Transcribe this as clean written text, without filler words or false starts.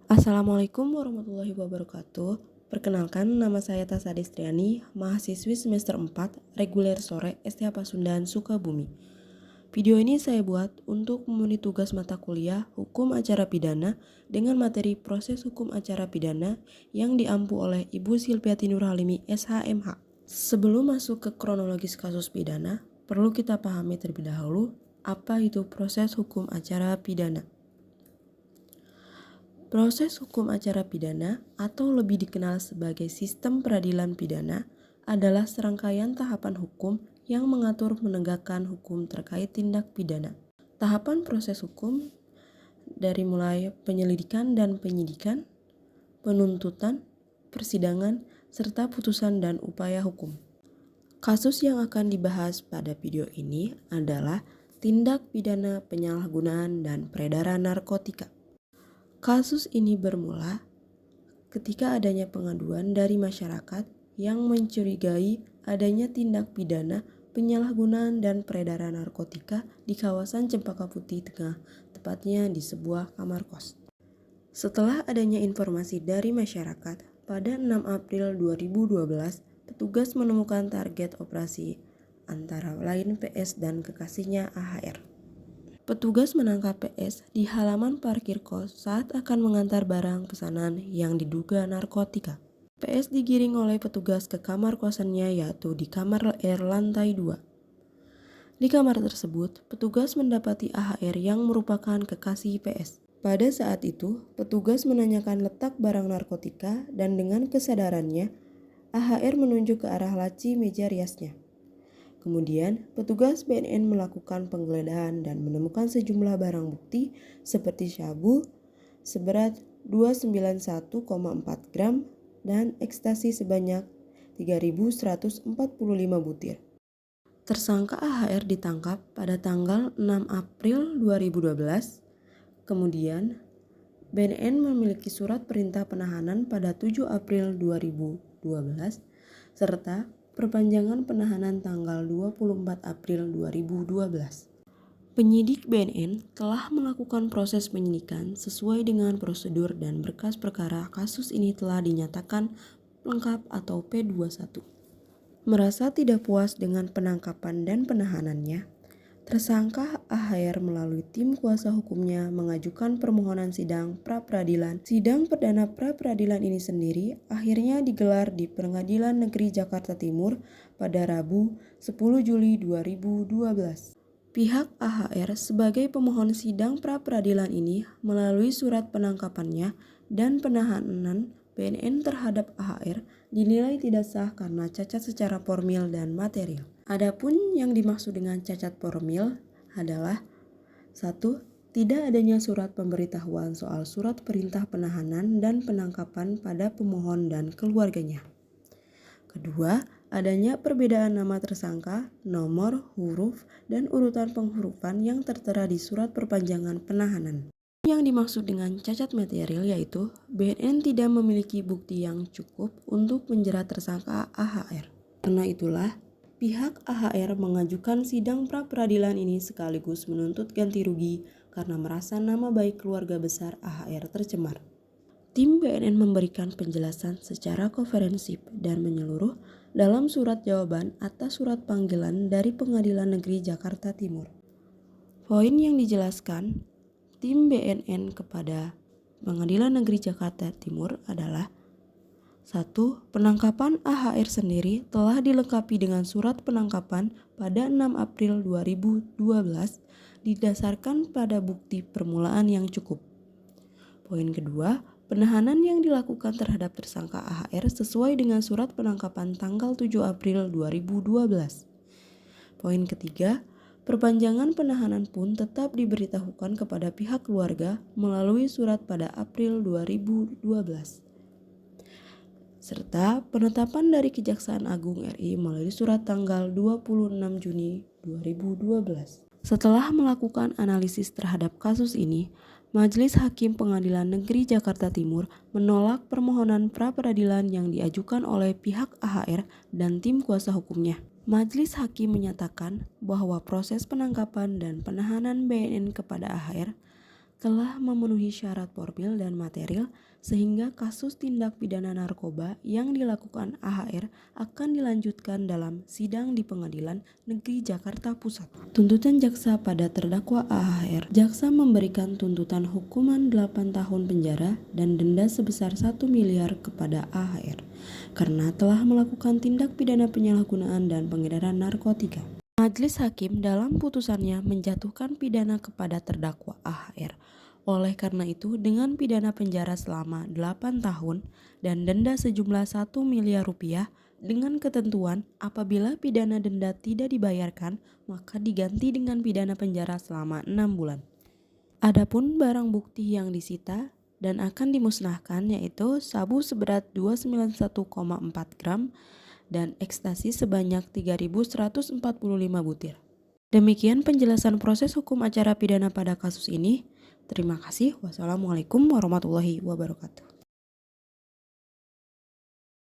Assalamualaikum warahmatullahi wabarakatuh. Perkenalkan, nama saya Tasa Destriani, mahasiswi semester 4, reguler sore STH Pasundan, Sukabumi. Video ini saya buat untuk memenuhi tugas mata kuliah Hukum Acara Pidana dengan materi proses hukum acara pidana yang diampu oleh Ibu Silviati Nurhalimi, SHMH. Sebelum masuk ke kronologis kasus pidana, perlu kita pahami terlebih dahulu apa itu proses hukum acara pidana. Proses hukum acara pidana atau lebih dikenal sebagai sistem peradilan pidana adalah serangkaian tahapan hukum yang mengatur menegakkan hukum terkait tindak pidana. Tahapan proses hukum dari mulai penyelidikan dan penyidikan, penuntutan, persidangan, serta putusan dan upaya hukum. Kasus yang akan dibahas pada video ini adalah tindak pidana penyalahgunaan dan peredaran narkotika. Kasus ini bermula ketika adanya pengaduan dari masyarakat yang mencurigai adanya tindak pidana penyalahgunaan dan peredaran narkotika di kawasan Cempaka Putih Tengah, tepatnya di sebuah kamar kos. Setelah adanya informasi dari masyarakat, pada 6 April 2012, petugas menemukan target operasi antara lain PS dan kekasihnya AHR. Petugas menangkap PS di halaman parkir kos saat akan mengantar barang pesanan yang diduga narkotika. PS digiring oleh petugas ke kamar kosannya, yaitu di kamar R lantai 2. Di kamar tersebut, petugas mendapati AHR yang merupakan kekasih PS. Pada saat itu, petugas menanyakan letak barang narkotika dan dengan kesadarannya, AHR menunjuk ke arah laci meja riasnya. Kemudian, petugas BNN melakukan penggeledahan dan menemukan sejumlah barang bukti seperti sabu seberat 291,4 gram dan ekstasi sebanyak 3.145 butir. Tersangka AHR ditangkap pada tanggal 6 April 2012. Kemudian, BNN memiliki surat perintah penahanan pada 7 April 2012 serta perpanjangan penahanan tanggal 24 April 2012. Penyidik BNN telah melakukan proses penyidikan sesuai dengan prosedur dan berkas perkara kasus ini telah dinyatakan lengkap atau P21. Merasa tidak puas dengan penangkapan dan penahanannya, tersangka AHR melalui tim kuasa hukumnya mengajukan permohonan sidang pra-peradilan. Sidang perdana pra-peradilan ini sendiri akhirnya digelar di Pengadilan Negeri Jakarta Timur pada Rabu 10 Juli 2012. Pihak AHR sebagai pemohon sidang pra-peradilan ini melalui surat penangkapannya dan penahanan BNN terhadap AHR dinilai tidak sah karena cacat secara formil dan material. Adapun yang dimaksud dengan cacat formil adalah 1. Tidak adanya surat pemberitahuan soal surat perintah penahanan dan penangkapan pada pemohon dan keluarganya. Kedua, adanya perbedaan nama tersangka, nomor, huruf, dan urutan penghurufan yang tertera di surat perpanjangan penahanan. Yang dimaksud dengan cacat material yaitu BNN tidak memiliki bukti yang cukup untuk menjerat tersangka AHR. Karena itulah, pihak AHR mengajukan sidang pra-peradilan ini sekaligus menuntut ganti rugi karena merasa nama baik keluarga besar AHR tercemar. Tim BNN memberikan penjelasan secara komprehensif dan menyeluruh dalam surat jawaban atas surat panggilan dari Pengadilan Negeri Jakarta Timur. Poin yang dijelaskan tim BNN kepada Pengadilan Negeri Jakarta Timur adalah 1. Penangkapan AHR sendiri telah dilengkapi dengan surat penangkapan pada 6 April 2012 didasarkan pada bukti permulaan yang cukup. Poin kedua, penahanan yang dilakukan terhadap tersangka AHR sesuai dengan surat penangkapan tanggal 7 April 2012. Poin ketiga, perpanjangan penahanan pun tetap diberitahukan kepada pihak keluarga melalui surat pada April 2012. Serta penetapan dari Kejaksaan Agung RI melalui surat tanggal 26 Juni 2012. Setelah melakukan analisis terhadap kasus ini, Majelis Hakim Pengadilan Negeri Jakarta Timur menolak permohonan pra-peradilan yang diajukan oleh pihak AHR dan tim kuasa hukumnya. Majelis Hakim menyatakan bahwa proses penangkapan dan penahanan BNN kepada AHR telah memenuhi syarat formil dan material sehingga kasus tindak pidana narkoba yang dilakukan AHR akan dilanjutkan dalam sidang di Pengadilan Negeri Jakarta Pusat. Tuntutan jaksa pada terdakwa AHR, jaksa memberikan tuntutan hukuman 8 tahun penjara dan denda sebesar 1 miliar kepada AHR karena telah melakukan tindak pidana penyalahgunaan dan pengedaran narkotika. Majelis Hakim dalam putusannya menjatuhkan pidana kepada terdakwa AHR. Oleh karena itu, dengan pidana penjara selama 8 tahun dan denda sejumlah 1 miliar rupiah dengan ketentuan apabila pidana denda tidak dibayarkan, maka diganti dengan pidana penjara selama 6 bulan. Adapun barang bukti yang disita dan akan dimusnahkan yaitu sabu seberat 291,4 gram dan ekstasi sebanyak 3.145 butir. Demikian penjelasan proses hukum acara pidana pada kasus ini. Terima kasih. Wassalamualaikum warahmatullahi wabarakatuh.